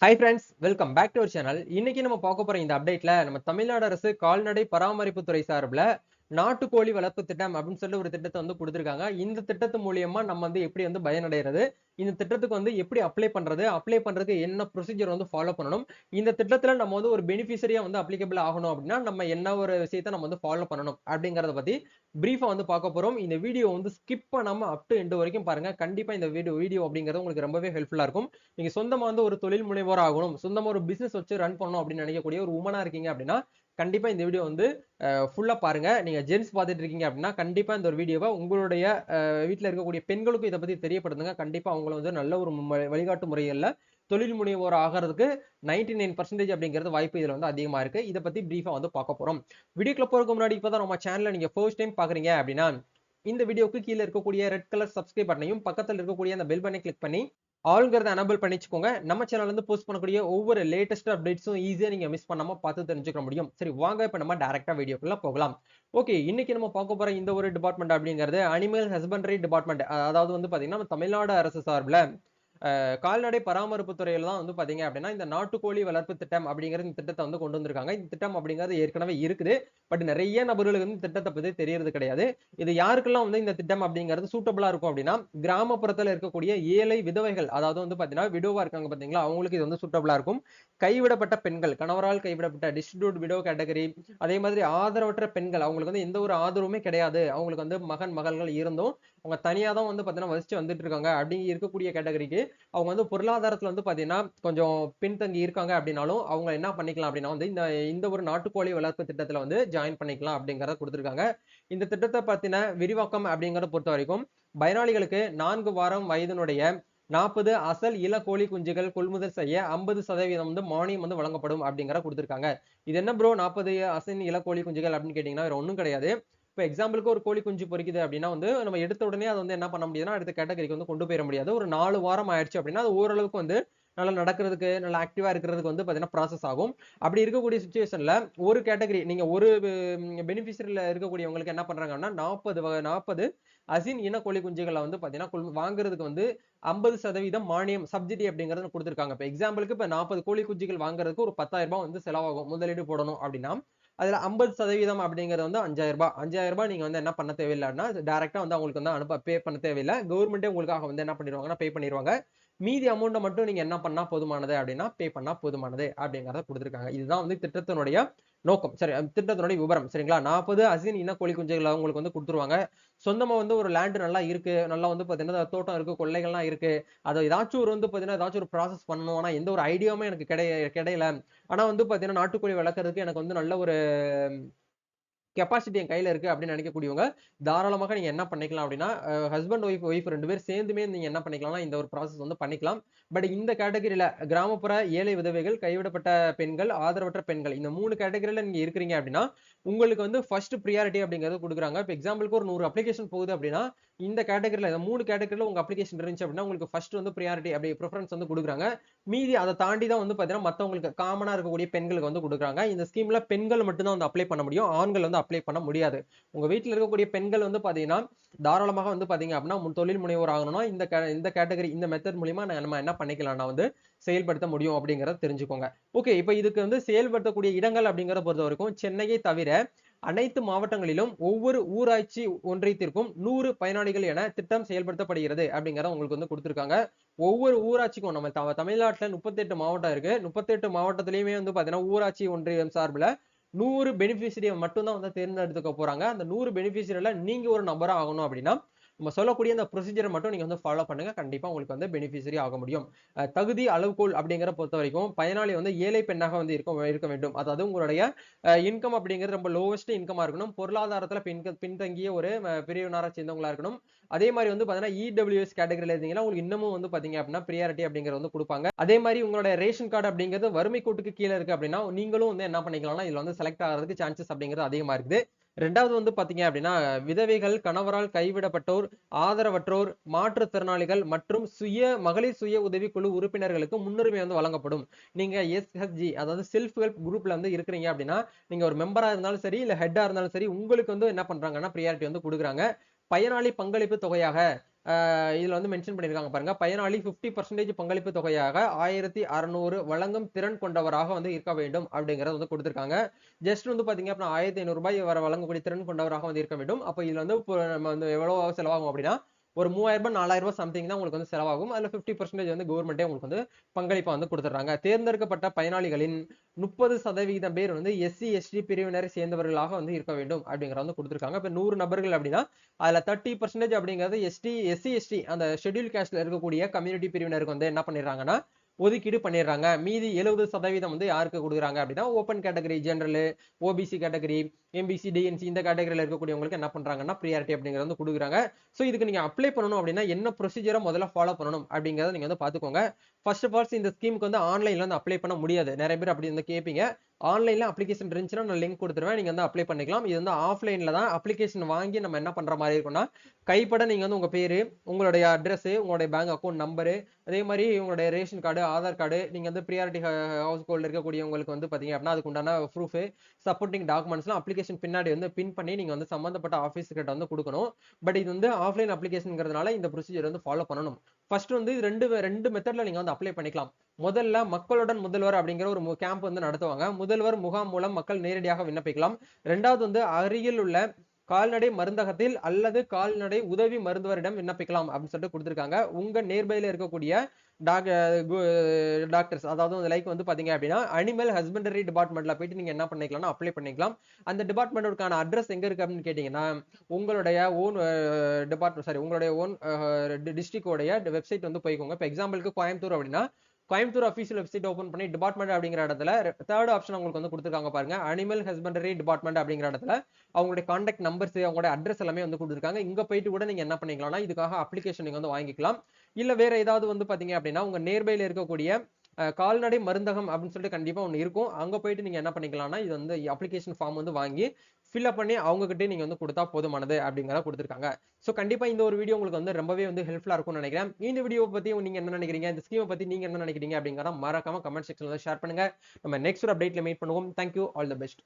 Hi friends, welcome back to our channel. இன்னைக்கு நம்ம பார்க்க போற இந்த அப்டேட்ல நம்ம தமிழ்நாடு அரசு கால்நடை பராமரிப்பு துறை சார்பில் நாட்டுக்கோழி வளர்ப்பு திட்டம் அப்படின்னு சொல்லி ஒரு திட்டத்தை வந்து கொடுத்திருக்காங்க. இந்த திட்டத்து மூலியமா நம்ம வந்து எப்படி வந்து பயனடைறது, இந்த திட்டத்துக்கு வந்து எப்படி அப்ளை பண்றதுக்கு என்ன ப்ரொசீஜர் வந்து ஃபாலோ பண்ணணும், இந்த திட்டத்துல நம்ம வந்து ஒரு பெனிஃபிஷரியா வந்து அப்ளிகபிள் ஆகணும் அப்படின்னா நம்ம என்ன ஒரு விஷயத்தை நம்ம வந்து ஃபாலோ பண்ணணும் அப்படிங்கறத பத்தி பிரீஃபா வந்து பார்க்க போறோம். இந்த வீடியோ வந்து ஸ்கிப் பண்ணாம அப் டு எண்ட் வரைக்கும் பாருங்க. கண்டிப்பா இந்த வீடியோ அப்படிங்கிறது உங்களுக்கு ரொம்பவே ஹெல்ப்ஃபுல்லா இருக்கும். நீங்க சொந்தமா வந்து ஒரு தொழில் முனைவோர் ஆகணும், சொந்தமா ஒரு பிசினஸ் வச்சு ரன் பண்ணணும் அப்படின்னு நினைக்கக்கூடிய ஒரு உமனா இருக்கீங்க அப்படின்னா கண்டிப்பா இந்த வீடியோ வந்து ஃபுல்லா பாருங்க. நீங்க ஜென்ஸ் பார்த்துட்டு இருக்கீங்க அப்படின்னா கண்டிப்பா இந்த ஒரு வீடியோவை உங்களுடைய வீட்டில் இருக்கக்கூடிய பெண்களுக்கும் இதை பத்தி தெரியப்படுத்துங்க. கண்டிப்பா அவங்கள வந்து நல்ல ஒரு வழிகாட்டு முறைகள்ல தொழில் முனைவோர் ஆகிறதுக்கு 99% அப்படிங்கிறது வாய்ப்பு இதுல வந்து அதிகமா இருக்கு. இதை பத்தி பிரீஃபா வந்து பார்க்க போறோம். வீடியோக்குள்ள போறதுக்கு முன்னாடி இப்பதான் நம்ம சேனலை நீங்க ஃபர்ஸ்ட் டைம் பாக்குறீங்க அப்படின்னா இந்த வீடியோக்கு கீழே இருக்கக்கூடிய ரெட் கலர் சப்ஸ்கிரைப் பட்டனையும் பக்கத்தில் இருக்கக்கூடிய அந்த பெல் பட்டனை கிளிக் பண்ணி ஆல்ங்கிறத எனபிள் பண்ணிச்சுக்கோங்க. நம்ம சேனல்ல இருந்து போஸ்ட் பண்ணக்கூடிய ஒவ்வொரு லேட்டஸ்ட் அப்டேட்ஸும் ஈஸியா நீங்க மிஸ் பண்ணாம பார்த்து தெரிஞ்சுக்க முடியும். சரி வாங்க இப்ப நம்ம டைரக்டா வீடியோக்குள்ள போகலாம். ஓகே, இன்னைக்கு நம்ம பார்க்க போற இந்த ஒரு டிபார்ட்மெண்ட் அப்படிங்கிறது அனிமல் ஹஸ்பண்டரி டிபார்ட்மெண்ட். அதாவது வந்து பாத்தீங்கன்னா நம்ம தமிழ்நாடு அரசு சார்பில் கால்நடை பராமரிப்பு துறையில தான் வந்து பாத்தீங்க அப்படின்னா இந்த நாட்டுக்கோழி வளர்ப்பு திட்டம் அப்படிங்கிற இந்த திட்டத்தை வந்து கொண்டு வந்திருக்காங்க. இந்த திட்டம் அப்படிங்கிறது ஏற்கனவே இருக்குது. பட் நிறைய நபர்களுக்கு வந்து திட்டத்தை பத்தி தெரியறது கிடையாது. இது யாருக்கெல்லாம் வந்து இந்த திட்டம் அப்படிங்கிறது சூட்டபிளா இருக்கும் அப்படின்னா கிராமப்புறத்துல இருக்கக்கூடிய ஏழை விதவைகள், அதாவது வந்து பாத்தீங்கன்னா விடோவா இருக்காங்க பாத்தீங்களா, அவங்களுக்கு இது வந்து சூட்டபிளா இருக்கும். கைவிடப்பட்ட பெண்கள், கணவரால் கைவிடப்பட்ட டிஸ்ட்ரிபியூட் விடோ கேட்டகரி, அதே மாதிரி ஆதரவற்ற பெண்கள், அவங்களுக்கு வந்து எந்த ஒரு ஆதரவுமே கிடையாது, அவங்களுக்கு வந்து மகன் மகள்கள் இருந்தும் அவங்க தனியா தான் வந்து பாத்தீங்கன்னா வசிச்சு வந்துட்டு இருக்காங்க அப்படி இருக்கக்கூடிய கேட்டகரிக்கு அவங்க வந்து பொருளாதாரத்துல வந்து பாத்தீங்கன்னா கொஞ்சம் பின்தங்கி இருக்காங்க அப்படின்னாலும் அவங்க என்ன பண்ணிக்கலாம் அப்படின்னா வந்து இந்த இந்த ஒரு நாட்டுக்கோழி வளர்ப்பு திட்டத்துல வந்து ஜாயின் பண்ணிக்கலாம் அப்படிங்கறத கொடுத்திருக்காங்க. இந்த திட்டத்தை பத்தின விரிவாக்கம் அப்படிங்கறத பொறுத்த வரைக்கும் பயனாளிகளுக்கு 4 வாரம் வயதினுடைய 40 அசல் இள கோழி குஞ்சுகள் கொள்முதல் செய்ய 50% வந்து மானியம் வந்து வழங்கப்படும் அப்படிங்கிற கொடுத்திருக்காங்க. இது என்ன ப்ரோ 40 அசல் இள கோழி குஞ்சுகள் அப்படின்னு கேட்டீங்கன்னா வேற ஒண்ணும் கிடையாது. இப்போ எக்ஸாம்பிளுக்கு ஒரு கோழி குஞ்சு பொரிக்குது அப்படின்னா வந்து நம்ம எடுத்த உடனே அதை வந்து என்ன பண்ண முடியாதுன்னா அடுத்த கேட்டகரிக்கு வந்து கொண்டு போயிட முடியாது. ஒரு 4 வாரம் ஆயிடுச்சு அப்படின்னா அது ஓரளவுக்கு வந்து நல்லா நடக்கிறதுக்கு, நல்லா ஆக்டிவா இருக்கிறதுக்கு வந்து பாத்தீங்கன்னா ப்ராசஸ் ஆகும். அப்படி இருக்கக்கூடிய சுச்சுவேஷன்ல ஒரு கேட்டகரி நீங்க ஒரு பெனிஃபிஷரியில இருக்கக்கூடியவங்களுக்கு என்ன பண்றாங்கன்னா 40 அசின் இன கோழி குஞ்சுகளை வந்து பாத்தீங்கன்னா வாங்குறதுக்கு வந்து 50% மானியம் சப்சிடி அப்படிங்கறது கொடுத்திருக்காங்க. இப்ப எக்ஸாம்பிளுக்கு இப்ப 40 கோழி குஞ்சுகள் வாங்குறதுக்கு ஒரு 10,000 ரூபாய் வந்து செலவாகும் முதலீடு போடணும் அப்படின்னா அதுல 50% அப்படிங்கிறது வந்து 5,000 ரூபாய். 5,000 ரூபாய் நீங்க வந்து என்ன பண்ண தேவையில்லைன்னா டைரக்டா வந்து அவங்களுக்கு வந்து பே பண்ண தேவையில்லை. கவர்மெண்டே உங்களுக்காக வந்து என்ன பண்ணிடுவாங்கன்னா பே பண்ணிடுவாங்க. மீதி அமௌண்ட்டை மட்டும் நீங்க என்ன பண்ணா போதுமானது அப்படின்னா பே பண்ணா போதுமானது அப்படிங்கறத கொடுத்திருக்காங்க. இதுதான் வந்து திட்டத்தினுடைய நோக்கம். சரி, திட்டத்தினுடைய விவரம் சரிங்களா. 40 அசின் இன கோழி குஞ்சுகளை உங்களுக்கு வந்து கொடுத்துருவாங்க. சொந்தமா வந்து ஒரு லேண்ட் நல்லா இருக்கு, நல்லா வந்து பாத்தீங்கன்னா தோட்டம் இருக்கு, கொள்ளைகள்லாம் இருக்கு, அதை ஏதாச்சும் ஒரு வந்து பாத்தீங்கன்னா ஏதாச்சும் ஒரு ப்ராசஸ் பண்ணணும், ஆனா எந்த ஒரு ஐடியாவுமே எனக்கு கிடையல, ஆனா வந்து பாத்தீங்கன்னா நாட்டுக்கோழி வளர்க்கறதுக்கு எனக்கு வந்து நல்ல ஒரு கெப்பாசிட்டி என் கையில இருக்கு அப்படின்னு நினைக்கக்கூடியவங்க தாராளமாக நீங்க என்ன பண்ணிக்கலாம் அப்படின்னா ஹஸ்பண்ட் ஒய்ஃப் 2 பேர் சேர்ந்துமே நீங்க என்ன பண்ணிக்கலாம்னா இந்த ஒரு ப்ராசஸ் வந்து பண்ணிக்கலாம். பட் இந்த கேட்டகரியில கிராமப்புற ஏழை விதவைகள், கைவிடப்பட்ட பெண்கள், ஆதரவற்ற பெண்கள், இந்த 3 கேட்டகரியில நீங்க இருக்கிறீங்க அப்படின்னா உங்களுக்கு வந்து ஃபர்ஸ்ட் ப்ரியாரிட்டி அப்படிங்கிறது கொடுக்குறாங்க. இப்போ எக்ஸாம்பிளுக்கு ஒரு 100 அப்ளிகேஷன் போகுது அப்படின்னா இந்த கேட்டகரியில இந்த 3 கேட்டகரியில உங்க அப்ளிகேஷன் இருந்துச்சு அப்படின்னா உங்களுக்கு ஃபர்ஸ்ட் வந்து ப்ரியாரிட்டி அப்படி ப்ரிஃபரன்ஸ் வந்து கொடுக்குறாங்க. மீதி அதை தாண்டி தான் வந்து பாத்தீங்கன்னா மத்தவங்களுக்கு காமனா இருக்கக்கூடிய பெண்களுக்கு வந்து கொடுக்குறாங்க. இந்த ஸ்கீம்ல பெண்கள் மட்டும் தான் வந்து அப்ளை பண்ண முடியும், ஆண்கள் வந்து அப்ளை பண்ண முடியாது. உங்க வீட்டுல இருக்கக்கூடிய பெண்கள் வந்து பாத்தீங்கன்னா தாராளமாக வந்து பாத்தீங்க அப்படின்னா தொழில் முனைவோர் ஆகணும்னா இந்த கேட்டகரி இந்த மெத்தட் மூலியமா நம்ம என்ன பண்ணிக்கலாம்னா வந்து செயல்படுத்த முடியும் அப்படிங்கறத தெரிஞ்சுக்கோங்க. ஓகே, இப்போ இதுக்கு வந்து செயல்படுத்தக்கூடிய இடங்கள் அப்படிங்கறத பொறுத்த வரைக்கும் சென்னையை தவிர அனைத்து மாவட்டங்களிலும் ஒவ்வொரு ஊராட்சி ஒன்றியத்திற்கும் 100 பயனாளிகள் என திட்டம் செயல்படுத்தப்படுகிறது அப்படிங்கறத உங்களுக்கு வந்து கொடுத்திருக்காங்க. ஒவ்வொரு ஊராட்சிக்கும் நம்ம தமிழ்நாட்டுல 38 மாவட்டம் இருக்கு. 38 மாவட்டத்திலயுமே வந்து பாத்தீங்கன்னா ஊராட்சி ஒன்றியம் சார்பில் 100 பெனிஃபிஷரியை மட்டும் தான் வந்து தேர்ந்தெடுத்துக்க போறாங்க. அந்த 100 பெனிஃபிஷரியில நீங்க ஒரு நபரா ஆகணும் அப்படின்னா நம்ம சொல்லக்கூடிய அந்த ப்ரொசீஜரை மட்டும் நீங்க வந்து ஃபாலோ பண்ணுங்க. கண்டிப்பா உங்களுக்கு வந்து பெனிஃபிஷரி ஆக முடியும். தகுதி அளவுகோல் அப்படிங்கிற பொறுத்த வரைக்கும் பயனாளி வந்து ஏழை பெண்ணாக வந்து இருக்க வேண்டும். அதாவது உங்களுடைய இன்கம் அப்படிங்கிறது ரொம்ப லோவஸ்ட் இன்கமா இருக்கணும். பொருளாதாரத்துல பின்தங்கிய ஒரு பிரிவினரை சேர்ந்தவங்களா இருக்கணும். அதே மாதிரி வந்து பாத்தீங்கன்னா இடபிள்யூஎஸ் கேட்டகரியில இருந்தீங்கன்னா உங்களுக்கு இன்னமும் வந்து பாத்தீங்க அப்படின்னா ப்ரியாரிட்டி அப்படிங்கிறது வந்து கொடுப்பாங்க. அதே மாதிரி உங்களோட ரேஷன் கார்டு அப்படிங்கிறது வறுமை கோட்டுக்கு கீழே இருக்கு அப்படின்னா நீங்களும் வந்து என்ன பண்ணிக்கலாம்னா இதுல வந்து செலக்ட் ஆகிறதுக்கு சான்சஸ் அப்படிங்கிறது அதிகமா இருக்குது. ரெண்டாவது வந்து பாத்தீங்க அப்படின்னா விதவைகள், கணவரால் கைவிடப்பட்டோர், ஆதரவற்றோர், மாற்றுத்திறனாளிகள் மற்றும் மகளிர் சுய உதவி குழு உறுப்பினர்களுக்கு முன்னுரிமை வந்து வழங்கப்படும். நீங்க எஸ்ஹெச்ஜி அதாவது செல்ஃப் ஹெல்ப் குரூப்ல வந்து இருக்கிறீங்க அப்படின்னா நீங்க ஒரு மெம்பரா இருந்தாலும் சரி இல்ல ஹெட்டா இருந்தாலும் சரி உங்களுக்கு வந்து என்ன பண்றாங்கன்னா ப்ரியாரிட்டி வந்து கொடுக்குறாங்க. பயனாளி பங்களிப்பு தொகையாக இதுல வந்து மென்ஷன் பண்ணியிருக்காங்க பாருங்க. பயனாளி 50% பங்களிப்பு தொகையாக 1600 வழங்கும் திறன் கொண்டவராக வந்து இருக்க வேண்டும் அப்படிங்கிறத வந்து கொடுத்திருக்காங்க. ஜஸ்ட் வந்து பாத்தீங்க அப்படின்னா ரூ. 1500 வர வழங்கக்கூடிய திறன் கொண்டவராக வந்து இருக்க வேண்டும். அப்ப இதுல வந்து இப்போ நம்ம வந்து எவ்வளவு செலவாகும் அப்படின்னா ஒரு ரூ. 3000 ரூ. 4000 சம்திங் தான் உங்களுக்கு வந்து செலவாகும். அதுல 50% வந்து கவர்மெண்டே உங்களுக்கு வந்து பங்களிப்பா வந்து கொடுத்துடுறாங்க. தேர்ந்தெடுக்கப்பட்ட பயனாளிகளின் 30% பேர் வந்து எஸ்சி, எஸ்டி பிரிவினரை சேர்ந்தவர்களாக வந்து இருக்க வேண்டும் அப்படிங்கிற வந்து கொடுத்திருக்காங்க. இப்ப 100 நபர்கள் அப்படின்னா அதுல 30% அப்படிங்கிறது எஸ்சி, எஸ்டி அந்த ஷெட்யூல் காஸ்ட்ல இருக்கக்கூடிய கம்யூனிட்டி பிரிவினருக்கு வந்து என்ன பண்ணிடுறாங்கன்னா ஒதுக்கீடு பண்ணிடுறாங்க. மீதி 70% வந்து யாருக்கு கொடுக்குறாங்க அப்படின்னா open category, general, OBC category, MBC, DNC இந்த கேட்டகரியில இருக்கக்கூடியவங்களுக்கு என்ன பண்றாங்கன்னா ப்ரியாரிட்டி அப்படிங்கறது வந்து கொடுக்குறாங்க. சோ இதுக்கு நீங்க அப்ளை பண்ணணும் அப்படின்னா என்ன ப்ரொசீஜரை முதல்ல ஃபாலோ பண்ணணும் அப்படிங்கறத நீங்க வந்து பாத்துக்கோங்க. ஃபர்ஸ்ட் ஆஃப் ஆல் இந்த ஸ்கீமுக்கு வந்து ஆன்லைன்ல வந்து அப்ளை பண்ண முடியாது. நிறைய பேர் அப்படி வந்து கேட்பீங்க. ஆன்லைன்ல அப்ளிகேஷன் இருந்துச்சுன்னா நான் லிங்க் கொடுத்துருவேன். நீங்க வந்து அப்ளை பண்ணிக்கலாம். இது வந்து ஆஃப்லைன்ல தான் அப்ளிகேஷன் வாங்கி நம்ம என்ன பண்ற மாதிரி இருக்கும்னா கைப்பட நீங்க வந்து உங்க பேரு, உங்களுடைய அட்ரஸ், உங்களுடைய பேங்க் அக்கௌண்ட் நம்பரு, அதே மாதிரி உங்களுடைய ரேஷன் கார்டு, ஆதார் கார்டு, நீங்க வந்து ப்ரியாரிட்டி ஹவுஸ் ஹோல்ட் இருக்கக்கூடியவங்களுக்கு வந்து பாத்தீங்க அப்படின்னா அதுக்கு உண்டான ப்ரூஃப், சப்போர்ட்டிங் டாக்குமெண்ட்ஸ்லாம் அப்ளிகேஷன் பின்னாடி வந்து பின் பண்ணி நீங்க வந்து சம்பந்தப்பட்ட ஆபீஸ் கிட்ட வந்து கொடுக்கணும். பட் இது வந்து ஆஃப்லைன் அப்ளிகேஷன்ங்கிறதுனால இந்த ப்ரொசீஜர் வந்து ஃபாலோ பண்ணணும். ஃபர்ஸ்ட் வந்து ரெண்டு மெத்தட்ல நீங்க வந்து அப்ளை பண்ணிக்கலாம். முதல்ல மக்களுடன் முதல்வர் அப்படிங்கிற ஒரு கேம்ப் வந்து நடத்துவாங்க. முதல்வர் முகாம் மூலம் மக்கள் நேரடியாக விண்ணப்பிக்கலாம். இரண்டாவது வந்து அருகில் உள்ள கால்நடை மருந்தகத்தில் அல்லது கால்நடை உதவி மருத்துவரிடம் விண்ணப்பிக்கலாம் அப்படின்னு சொல்லிட்டு கொடுத்திருக்காங்க. உங்க நேர்பையில இருக்கக்கூடிய டாக்டர்ஸ் அதாவது லைக் வந்து பாத்தீங்க அப்படின்னா அனிமல் ஹஸ்பண்டரி டிபார்ட்மெண்ட்ல போயிட்டு நீங்க என்ன பண்ணிக்கலாம்னா அப்ளை பண்ணிக்கலாம். அந்த டிபார்ட்மெண்ட்டுக்கான அட்ரஸ் எங்க இருக்கு அப்படின்னு கேட்டீங்கன்னா உங்களுடைய ஓன் டிபார்ட்மெண்ட் உங்களுடைய ஓன் டிஸ்ட்ரிக்டோடைய வெப்சைட் வந்து போய்க்கோங்க. இப்போ எக்ஸாம்பிளுக்கு கோயம்புத்தூர் அப்படின்னா கோயம்புத்தூர் அபிஷியல் வெப்சைட் ஓபன் பண்ணி டிபார்ட்மெண்ட் அப்படிங்கிற இடத்துல தேர்ட் ஆப்ஷன் உங்களுக்கு வந்து கொடுத்துருக்காங்க பாருங்க. அனிமல் ஹஸ்பண்டரி டிபார்ட்மெண்ட் அப்படிங்கிற இடத்துல அவங்களுடைய கான்டாக்ட் நம்பர்ஸ், அவங்களுடைய அட்ரஸ் எல்லாமே வந்து கொடுத்துருக்காங்க. இங்க போயிட்டு கூட நீங்க என்ன பண்ணிக்கலாம்னா இதுக்காக அப்ளிகேஷன் நீங்க வந்து வாங்கிக்கலாம். இல்ல வேற ஏதாவது வந்து பாத்தீங்க அப்படின்னா உங்க நேர்பையில இருக்கக்கூடிய கால்நடை மருந்தகம் அப்படின்னு சொல்லிட்டு கண்டிப்பா ஒண்ணு இருக்கும். அங்க போயிட்டு நீங்க என்ன பண்ணிக்கலாம்னா இது வந்து அப்ளிகேஷன் ஃபார்ம் வந்து வாங்கி ஃபில்அப் பண்ணி அவங்க கிட்டே நீங்க வந்து கொடுத்தா போதுமானது அப்படிங்கிறத கொடுத்துருக்காங்க. சோ கண்டிப்பா இந்த ஒரு வீடியோ உங்களுக்கு வந்து ரொம்பவே வந்து ஹெல்ப்ஃபுல்லா இருக்கும்னு நினைக்கிறேன். இந்த வீடியோ பத்தி நீங்க என்ன நினைக்கிறீங்க, இந்த ஸ்கீமை பத்தி நீங்க என்ன நினைக்கிறீங்க அப்படிங்கிறத மறக்காம கமெண்ட் செக்ஷன்ல ஷேர் பண்ணுங்க. நம்ம நெக்ஸ்ட் ஒரு அப்டேட்ல மீட் பண்ணுவோம். Thank you, all the best.